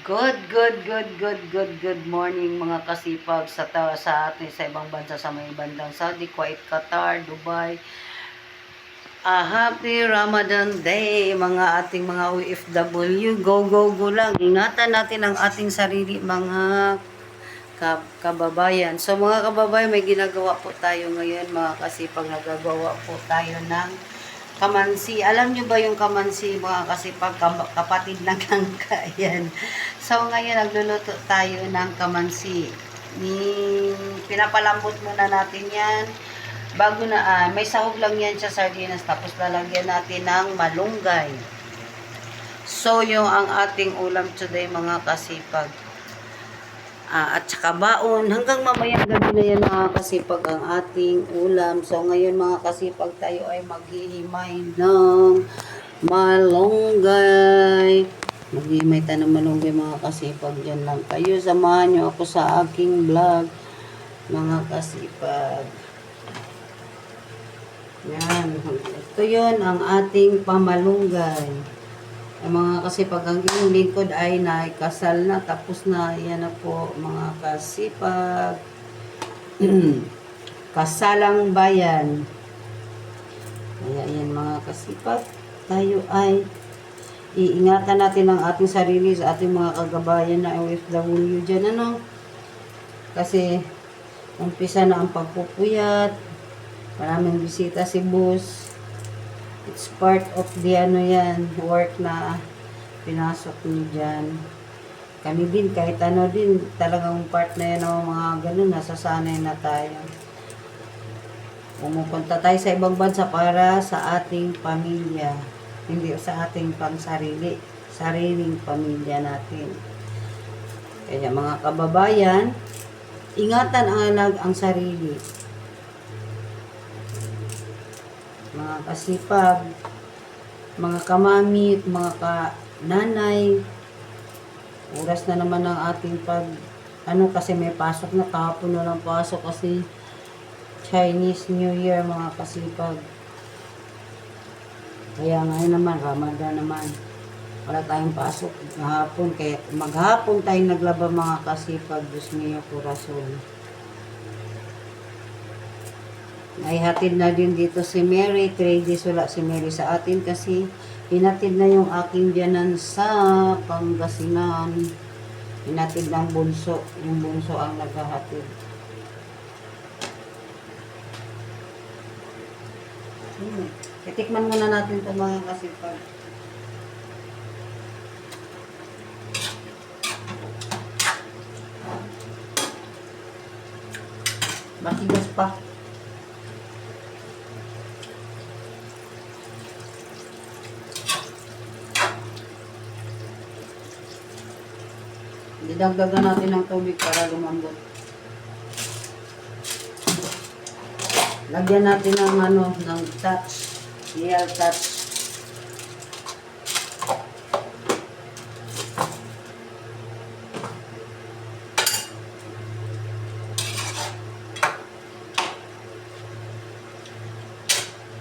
Good morning mga kasipag sa atin sa ibang bansa sa may bandang Saudi, Kuwait, Qatar, Dubai. Happy Ramadan Day mga ating mga OFW. Go lang. Ingatan natin ang ating sarili mga kababayan. So mga kababayan, may ginagawa po tayo ngayon mga kasipag. Nagagawa po tayo ng kamansi. Alam nyo ba yung kamansi mga kasipag, kapatid ng kangka? Yan. So ngayon nagluluto tayo ng kamansi. Pinapalambot muna natin yan. Bago na, may sahog lang yan sa sardinas. Tapos lalagyan natin ng malunggay. So yung ang ating ulam today mga kasipag. At saka baon, hanggang mamayang gabi na yan mga kasipag ang ating ulam. So ngayon mga kasipag, tayo ay maghihimay ng malunggay. Maghihimay tayo ng malunggay mga kasipag. Diyan lang kayo, samahan nyo ako sa aking vlog mga kasipag. Yan, ito yun ang ating pamalunggay. Mga kasipag, ang iyong lingkod ay naikasal na, tapos na, yan na po mga kasipag. Kasalang bayan. Kaya yan mga kasipag, tayo ay iingatan natin ang ating sarili sa ating mga kagabayan na OFW dyan, ano? Kasi, umpisa na ang pagpupuyat, maraming bisita si boss. It's part of the work na pinasok niyo dyan. Kami din, kahit ano din, talagang part na yan ng mga ganun, nasasanay na tayo. Pumupunta tayo sa ibang bansa para sa ating pamilya. Hindi sa ating pangsarili, sariling pamilya natin. Kaya mga kababayan, ingatan ang sarili. Mga kasipag, mga kamami, mga kananay, oras na naman ang ating kasi may pasok na, kahapon na lang pasok kasi Chinese New Year mga kasipag. Kaya ngayon naman, Ramadan naman, wala tayong pasok hapon, kaya maghapon tayong naglaba mga kasipag. Diyos niyo, corazon. Naihatid na din dito si Mary. 3 days wala si Mary sa atin kasi hinatid na yung aking biyanan sa Pangasinan. Hinatid ng bunso. Yung bunso ang naghahatid. Itikman muna natin ito mga kasipag. Matigas pa. Didagdagan natin ng tubig para lumambot. Lagyan natin ng ng touch. Real touch.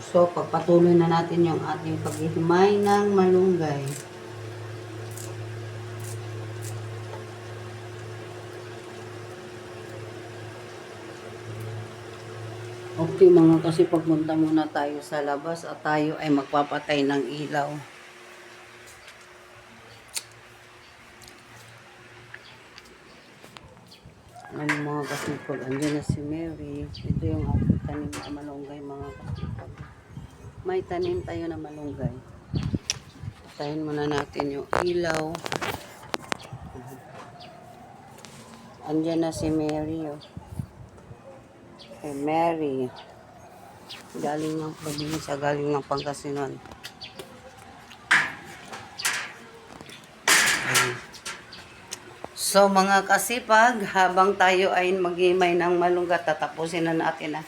So, pagpatuloy na natin yung ating paghihimay ng malunggay. Okay mga kasi pagpunta muna tayo sa labas at tayo ay magpapatay ng ilaw. Mga kasipag, andyan na si Mary. Ito yung ating tanim na malunggay mga kasipag. May tanim tayo na malunggay. Patayin muna natin yung ilaw. Andyan na si Mary. Mary, galing ng probinsya, galing ng Pangasinan. So mga kasipag, habang tayo ay maghimay ng malunggay, tatapusin na natin ang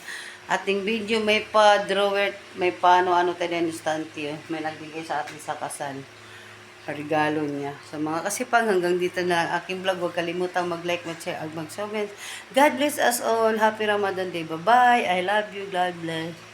ating video. May pa-drawer, may paano-ano tayo ng instante, may nagbigay sa atin sa kasal. Regalo niya. So mga kasipag, hanggang dito na ang aking vlog. Huwag kalimutang mag-like, mag-share, at mag-comment. God bless us all. Happy Ramadan Day. Bye-bye. I love you. God bless.